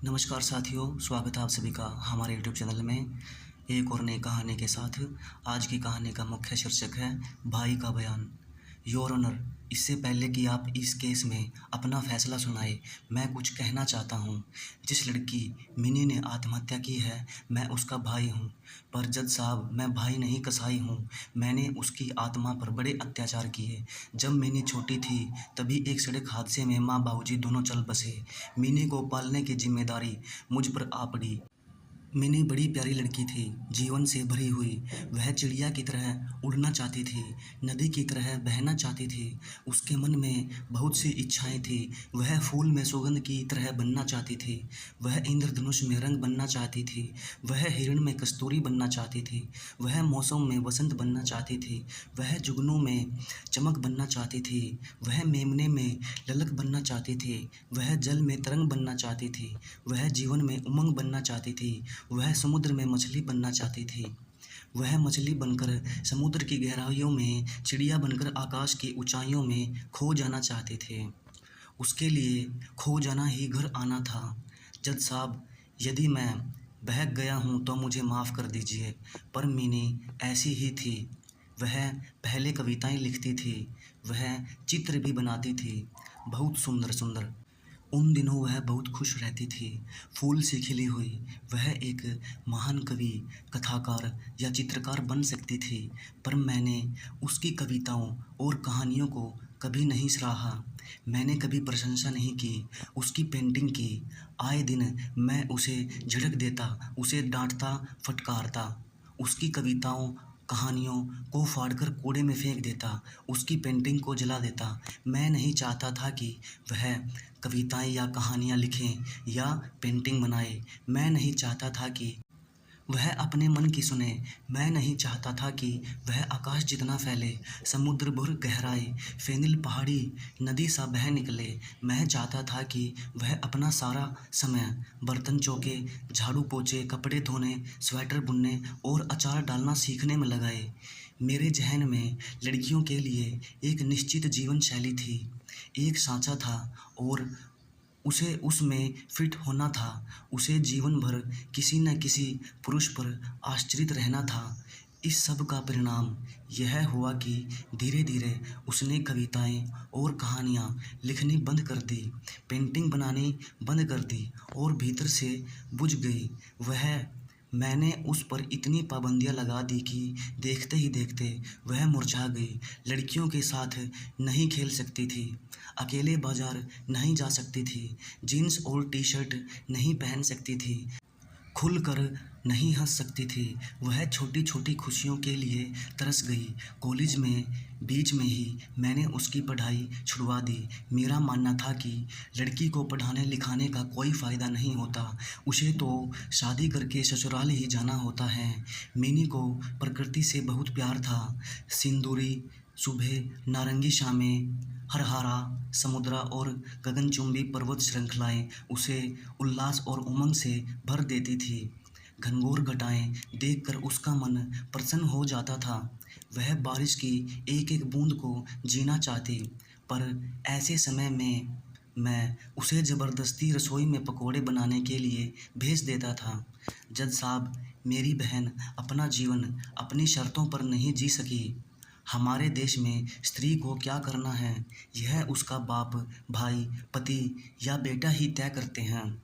नमस्कार साथियों, स्वागत है आप सभी का हमारे यूट्यूब चैनल में एक और नई कहानी के साथ। आज की कहानी का मुख्य शीर्षक है भाई का बयान। योर ऑनर, इससे पहले कि आप इस केस में अपना फैसला सुनाए, मैं कुछ कहना चाहता हूँ। जिस लड़की मिनी ने आत्महत्या की है, मैं उसका भाई हूँ। पर जज साहब, मैं भाई नहीं कसाई हूँ। मैंने उसकी आत्मा पर बड़े अत्याचार किए। जब मिनी छोटी थी तभी एक सड़क हादसे में माँ बाबूजी दोनों चल बसे। मिनी को पालने की जिम्मेदारी मुझ पर आ पड़ी। मिनी बड़ी प्यारी लड़की थी, जीवन से भरी हुई। वह चिड़िया की तरह उड़ना चाहती थी, नदी की तरह बहना चाहती थी। उसके मन में बहुत सी इच्छाएं थी। वह फूल में सुगंध की तरह बनना चाहती थी। वह इंद्रधनुष में रंग बनना चाहती थी। वह हिरण में कस्तूरी बनना चाहती थी। वह मौसम में वसंत बनना चाहती थी। वह जुगनू में चमक बनना चाहती थी। वह मेमने में ललक बनना चाहती थी। वह जल में तरंग बनना चाहती थी। वह जीवन में उमंग बनना चाहती थी। वह समुद्र में मछली बनना चाहती थी। वह मछली बनकर समुद्र की गहराइयों में, चिड़िया बनकर आकाश की ऊंचाइयों में खो जाना चाहते थे। उसके लिए खो जाना ही घर आना था। जज साहब, यदि मैं बहक गया हूँ तो मुझे माफ़ कर दीजिए, पर मिनी ऐसी ही थी। वह पहले कविताएं लिखती थी। वह चित्र भी बनाती थी, बहुत सुंदर सुंदर। उन दिनों वह बहुत खुश रहती थी, फूल सी खिली हुई। वह एक महान कवि, कथाकार या चित्रकार बन सकती थी, पर मैंने उसकी कविताओं और कहानियों को कभी नहीं सराहा। मैंने कभी प्रशंसा नहीं की, उसकी पेंटिंग की। आए दिन मैं उसे झिड़क देता, उसे डांटता, फटकारता। उसकी कविताओं, कहानियों को फाड़कर कूड़े में फेंक देता, उसकी पेंटिंग को जला देता। मैं नहीं चाहता था कि वह कविताएं या कहानियाँ लिखें या पेंटिंग बनाए। मैं नहीं चाहता था कि वह अपने मन की सुने। मैं नहीं चाहता था कि वह आकाश जितना फैले, समुद्र भर गहराए, फेनिल पहाड़ी नदी सा बह निकले। मैं चाहता था कि वह अपना सारा समय बर्तन चौके, झाड़ू पोछे, कपड़े धोने, स्वेटर बुनने और अचार डालना सीखने में लगाए। मेरे जहन में लड़कियों के लिए एक निश्चित जीवन शैली थी, एक सांचा था, और उसे उसमें फिट होना था। उसे जीवन भर किसी न किसी पुरुष पर आश्रित रहना था। इस सब का परिणाम यह हुआ कि धीरे धीरे उसने कविताएं और कहानियाँ लिखनी बंद कर दी, पेंटिंग बनानी बंद कर दी और भीतर से बुझ गई वह। मैंने उस पर इतनी पाबंदियां लगा दी कि देखते ही देखते वह मुरझा गई। लड़कियों के साथ नहीं खेल सकती थी, अकेले बाजार नहीं जा सकती थी, जीन्स और टी शर्ट नहीं पहन सकती थी, खुलकर नहीं हंस सकती थी। वह छोटी छोटी खुशियों के लिए तरस गई। कॉलेज में बीच में ही मैंने उसकी पढ़ाई छुड़वा दी। मेरा मानना था कि लड़की को पढ़ाने लिखाने का कोई फ़ायदा नहीं होता, उसे तो शादी करके ससुराल ही जाना होता है। मिनी को प्रकृति से बहुत प्यार था। सिंदूरी सुबह, नारंगी शामें, हरहारा समुद्र और गगनचुंबी पर्वत श्रृंखलाएं उसे उल्लास और उमंग से भर देती थी। घनघोर घटाएं देखकर उसका मन प्रसन्न हो जाता था। वह बारिश की एक एक बूंद को जीना चाहती, पर ऐसे समय में मैं उसे ज़बरदस्ती रसोई में पकौड़े बनाने के लिए भेज देता था। जज साहब, मेरी बहन अपना जीवन अपनी शर्तों पर नहीं जी सकी। हमारे देश में स्त्री को क्या करना है, यह उसका बाप, भाई, पति या बेटा ही तय करते हैं।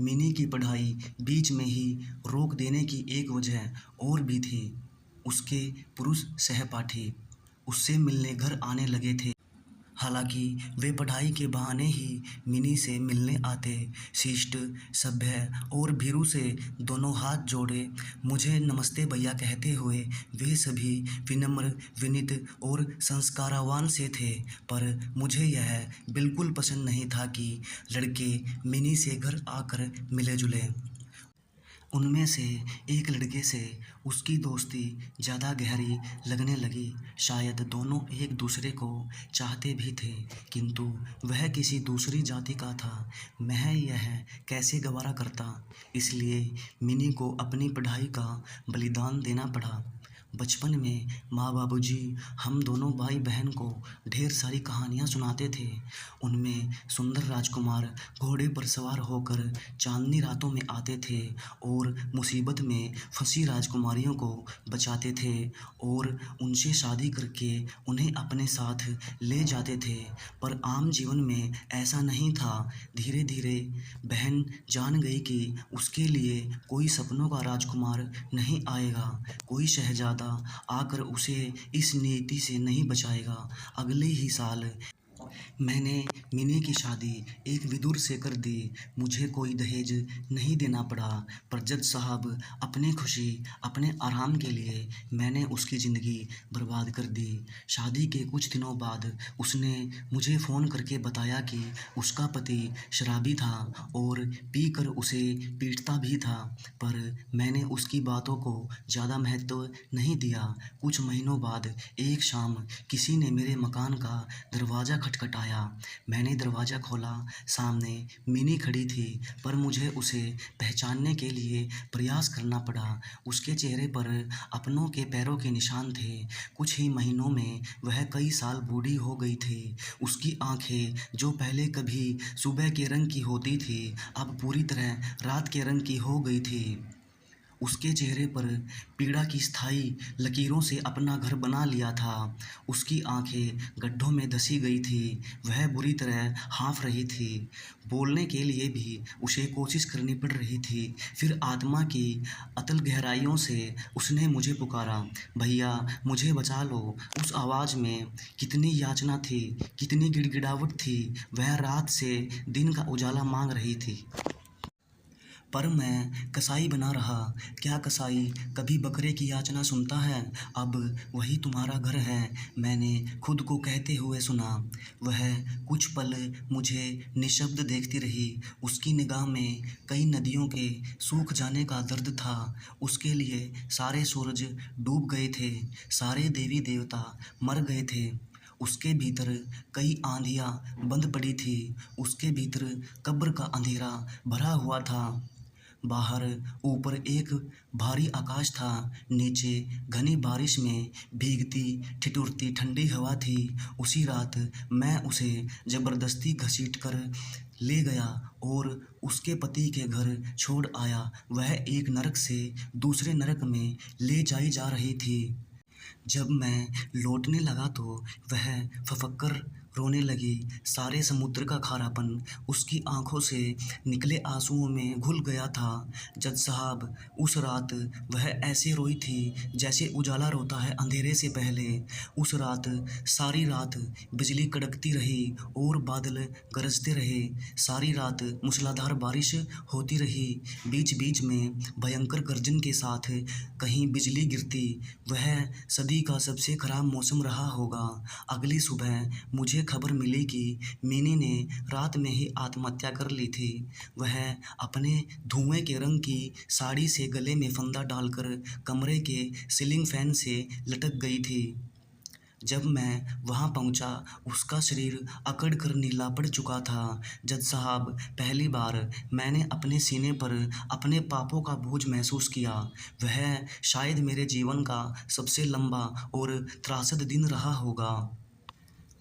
मिनी की पढ़ाई बीच में ही रोक देने की एक वजह और भी थी। उसके पुरुष सहपाठी उससे मिलने घर आने लगे थे। हालांकि वे पढ़ाई के बहाने ही मिनी से मिलने आते। शिष्ट, सभ्य और भीरू से दोनों हाथ जोड़े मुझे नमस्ते भैया कहते हुए वे सभी विनम्र, विनीत और संस्कारवान से थे। पर मुझे यह बिल्कुल पसंद नहीं था कि लड़के मिनी से घर आकर मिले जुले। उनमें से एक लड़के से उसकी दोस्ती ज़्यादा गहरी लगने लगी। शायद दोनों एक दूसरे को चाहते भी थे, किंतु वह किसी दूसरी जाति का था। मैं यह कैसे गवारा करता, इसलिए मिनी को अपनी पढ़ाई का बलिदान देना पड़ा। बचपन में माँ बाबूजी हम दोनों भाई बहन को ढेर सारी कहानियाँ सुनाते थे। उनमें सुंदर राजकुमार घोड़े पर सवार होकर चांदनी रातों में आते थे और मुसीबत में फंसी राजकुमारियों को बचाते थे और उनसे शादी करके उन्हें अपने साथ ले जाते थे। पर आम जीवन में ऐसा नहीं था। धीरे धीरे बहन जान गई कि उसके लिए कोई सपनों का राजकुमार नहीं आएगा, कोई शहजादा आकर उसे इस नियति से नहीं बचाएगा। अगले ही साल मैंने मिनी की शादी एक विदुर से कर दी। मुझे कोई दहेज नहीं देना पड़ा, पर जज साहब अपनी खुशी, अपने आराम के लिए मैंने उसकी ज़िंदगी बर्बाद कर दी। शादी के कुछ दिनों बाद उसने मुझे फ़ोन करके बताया कि उसका पति शराबी था और पीकर उसे पीटता भी था, पर मैंने उसकी बातों को ज़्यादा महत्व नहीं दिया। कुछ महीनों बाद एक शाम किसी ने मेरे मकान का दरवाज़ा खटखटाया। मैंने दरवाज़ा खोला, सामने मिनी खड़ी थी, पर मुझे उसे पहचानने के लिए प्रयास करना पड़ा। उसके चेहरे पर अपनों के पैरों के निशान थे। कुछ ही महीनों में वह कई साल बूढ़ी हो गई थी। उसकी आंखें जो पहले कभी सुबह के रंग की होती थी, अब पूरी तरह रात के रंग की हो गई थी। उसके चेहरे पर पीड़ा की स्थायी लकीरों से अपना घर बना लिया था। उसकी आंखें गड्ढों में धसी गई थी। वह बुरी तरह हाँफ रही थी। बोलने के लिए भी उसे कोशिश करनी पड़ रही थी। फिर आत्मा की अतल गहराइयों से उसने मुझे पुकारा, भैया मुझे बचा लो। उस आवाज़ में कितनी याचना थी, कितनी गिड़गिड़ाहट थी। वह रात से दिन का उजाला मांग रही थी। पर मैं कसाई बना रहा। क्या कसाई कभी बकरे की याचना सुनता है? अब वही तुम्हारा घर है, मैंने खुद को कहते हुए सुना। वह कुछ पल मुझे निशब्द देखती रही। उसकी निगाह में कई नदियों के सूख जाने का दर्द था। उसके लिए सारे सूरज डूब गए थे, सारे देवी देवता मर गए थे। उसके भीतर कई आंधियाँ बंद पड़ी थी। उसके भीतर कब्र का अंधेरा भरा हुआ था। बाहर ऊपर एक भारी आकाश था, नीचे घनी बारिश में भीगती ठिठुरती ठंडी हवा थी। उसी रात मैं उसे ज़बरदस्ती घसीट कर ले गया और उसके पति के घर छोड़ आया। वह एक नरक से दूसरे नरक में ले जाई जा रही थी। जब मैं लौटने लगा तो वह फफक रोने लगी। सारे समुद्र का खारापन उसकी आंखों से निकले आंसुओं में घुल गया था। जज साहब, उस रात वह ऐसे रोई थी जैसे उजाला रोता है अंधेरे से पहले। उस रात सारी रात बिजली कड़कती रही और बादल गरजते रहे। सारी रात मूसलाधार बारिश होती रही। बीच बीच में भयंकर गर्जन के साथ कहीं बिजली गिरती। वह सदी का सबसे खराब मौसम रहा होगा। अगली सुबह मुझे खबर मिली कि मिनी ने रात में ही आत्महत्या कर ली थी। वह अपने धुएं के रंग की साड़ी से गले में फंदा डालकर कमरे के सीलिंग फैन से लटक गई थी। जब मैं वहां पहुंचा, उसका शरीर अकड़ कर नीला पड़ चुका था। जज साहब, पहली बार मैंने अपने सीने पर अपने पापों का बोझ महसूस किया। वह शायद मेरे जीवन का सबसे लंबा और त्रासद दिन रहा होगा।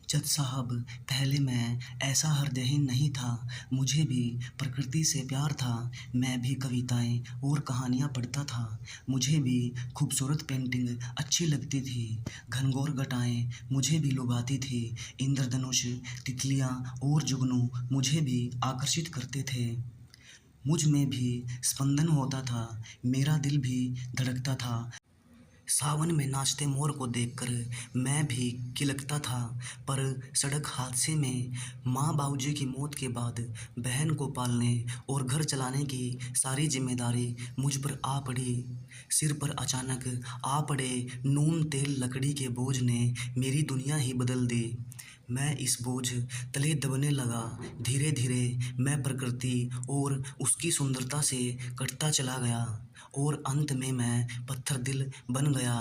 जज साहब, पहले मैं ऐसा हृदयहीन नहीं था। मुझे भी प्रकृति से प्यार था। मैं भी कविताएं और कहानियाँ पढ़ता था। मुझे भी खूबसूरत पेंटिंग अच्छी लगती थी। घनघोर घटाएं मुझे भी लुभाती थी। इंद्रधनुष, तितलियाँ और जुगनू मुझे भी आकर्षित करते थे। मुझ में भी स्पंदन होता था, मेरा दिल भी धड़कता था। सावन में नाचते मोर को देखकर मैं भी किलकता था। पर सड़क हादसे में माँ बाबूजी की मौत के बाद बहन को पालने और घर चलाने की सारी जिम्मेदारी मुझ पर आ पड़ी। सिर पर अचानक आ पड़े नून तेल लकड़ी के बोझ ने मेरी दुनिया ही बदल दी। मैं इस बोझ तले दबने लगा। धीरे धीरे मैं प्रकृति और उसकी सुंदरता से कटता चला गया और अंत में मैं पत्थर दिल बन गया।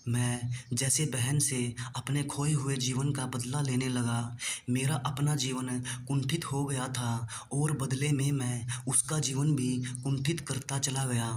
मैं जैसे बहन से अपने खोए हुए जीवन का बदला लेने लगा। मेरा अपना जीवन कुंठित हो गया था और बदले में मैं उसका जीवन भी कुंठित करता चला गया।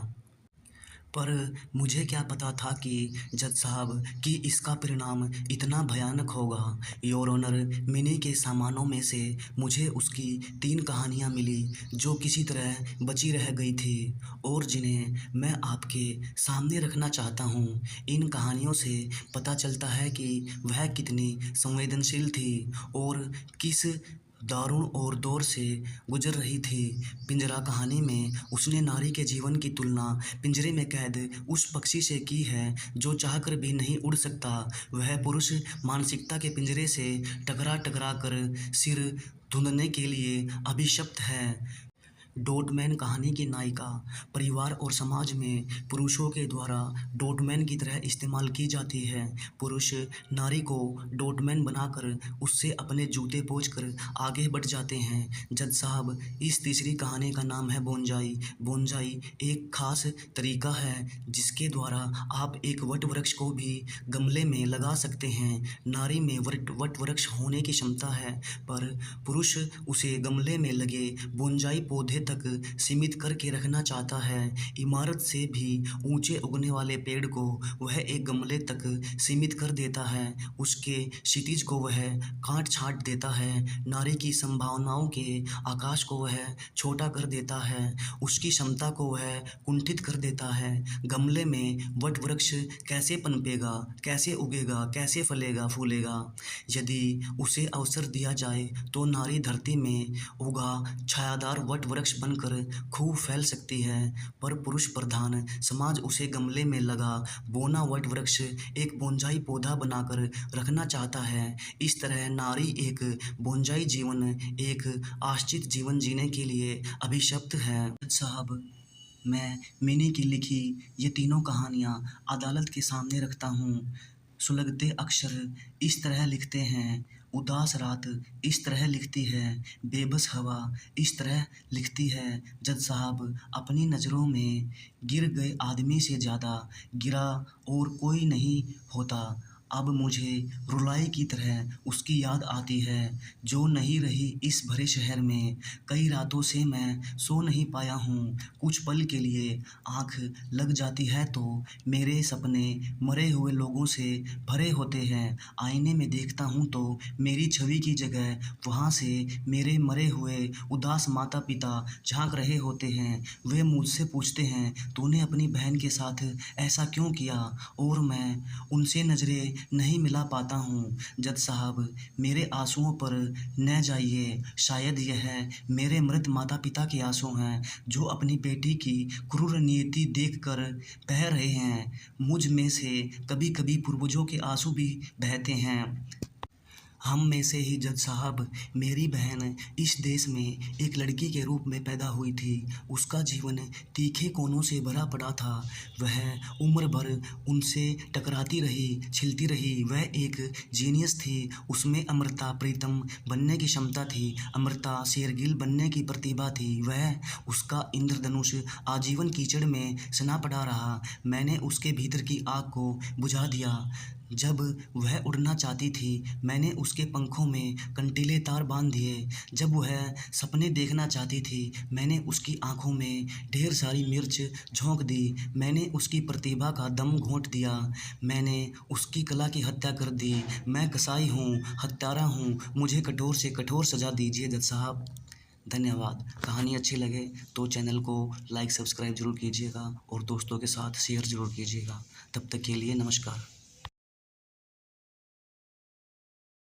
पर मुझे क्या पता था कि जज साहब कि इसका परिणाम इतना भयानक होगा। योर ऑनर, मिनी के सामानों में से मुझे उसकी 3 कहानियाँ मिली जो किसी तरह बची रह गई थी और जिन्हें मैं आपके सामने रखना चाहता हूँ। इन कहानियों से पता चलता है कि वह कितनी संवेदनशील थी और किस दारुण और दौर से गुजर रही थी। पिंजरा कहानी में उसने नारी के जीवन की तुलना पिंजरे में कैद उस पक्षी से की है जो चाहकर भी नहीं उड़ सकता। वह पुरुष मानसिकता के पिंजरे से टकरा टकरा कर सिर धुंधने के लिए अभिशप्त है। डॉटमैन कहानी की नायिका परिवार और समाज में पुरुषों के द्वारा डॉटमैन की तरह इस्तेमाल की जाती है। पुरुष नारी को डॉटमैन बनाकर उससे अपने जूते पोंछकर आगे बढ़ जाते हैं। जज साहब, इस तीसरी कहानी का नाम है बोंजाई। बोंजाई एक खास तरीका है जिसके द्वारा आप एक वट वृक्ष को भी गमले में लगा सकते हैं। नारी में वट वृक्ष होने की क्षमता है, पर पुरुष उसे गमले में लगे बोंजाई पौधे तक सीमित करके रखना चाहता है। इमारत से भी ऊंचे उगने वाले पेड़ को वह एक गमले तक सीमित कर देता है। उसके क्षितिज को वह काट छांट देता है। नारी की संभावनाओं के आकाश को वह छोटा कर देता है। उसकी क्षमता को वह कुंठित कर देता है। गमले में वट वृक्ष कैसे पनपेगा, कैसे उगेगा, कैसे फलेगा फूलेगा? यदि उसे अवसर दिया जाए तो नारी धरती में उगा छायादार वट वृक्ष बनकर खूब फैल सकती है, पर पुरुष प्रधान समाज उसे गमले में लगा बोना वट वृक्ष एक बोंजाई पौधा बनाकर रखना चाहता है। इस तरह नारी एक बोंजाई जीवन, एक आश्रित जीवन जीने के लिए अभिशप्त है। साहब, मैं मिनी की लिखी ये तीनों कहानियाँ अदालत के सामने रखता हूँ। सुलगते अक्षर इस तरह लिखते हैं, उदास रात इस तरह लिखती है, बेबस हवा इस तरह लिखती है। जज साहब, अपनी नज़रों में गिर गए आदमी से ज़्यादा गिरा और कोई नहीं होता। अब मुझे रुलाई की तरह उसकी याद आती है जो नहीं रही इस भरे शहर में। कई रातों से मैं सो नहीं पाया हूँ। कुछ पल के लिए आँख लग जाती है तो मेरे सपने मरे हुए लोगों से भरे होते हैं। आईने में देखता हूँ तो मेरी छवि की जगह वहाँ से मेरे मरे हुए उदास माता पिता झांक रहे होते हैं। वे मुझसे पूछते हैं, तूने अपनी बहन के साथ ऐसा क्यों किया? और मैं उनसे नज़रें नहीं मिला पाता हूँ। जज साहब, मेरे आंसुओं पर न जाइए। शायद यह मेरे मृत माता पिता के आंसू हैं जो अपनी बेटी की क्रूर नियति देखकर बह रहे हैं। मुझ में से कभी कभी पूर्वजों के आंसू भी बहते हैं। हम में से ही जज साहब, मेरी बहन इस देश में एक लड़की के रूप में पैदा हुई थी। उसका जीवन तीखे कोनों से भरा पड़ा था। वह उम्र भर उनसे टकराती रही, छिलती रही। वह एक जीनियस थी। उसमें अमृता प्रीतम बनने की क्षमता थी, अमृता शेरगिल बनने की प्रतिभा थी। वह उसका इंद्रधनुष आजीवन कीचड़ में सना पड़ा रहा। मैंने उसके भीतर की आग को बुझा दिया। जब वह उड़ना चाहती थी, मैंने उसके पंखों में कंटीले तार बांध दिए। जब वह सपने देखना चाहती थी, मैंने उसकी आंखों में ढेर सारी मिर्च झोंक दी। मैंने उसकी प्रतिभा का दम घोंट दिया। मैंने उसकी कला की हत्या कर दी। मैं कसाई हूँ, हत्यारा हूँ। मुझे कठोर से कठोर सज़ा दीजिए जज साहब। धन्यवाद। कहानी अच्छी लगे तो चैनल को लाइक सब्सक्राइब ज़रूर कीजिएगा और दोस्तों के साथ शेयर ज़रूर कीजिएगा। तब तक के लिए नमस्कार।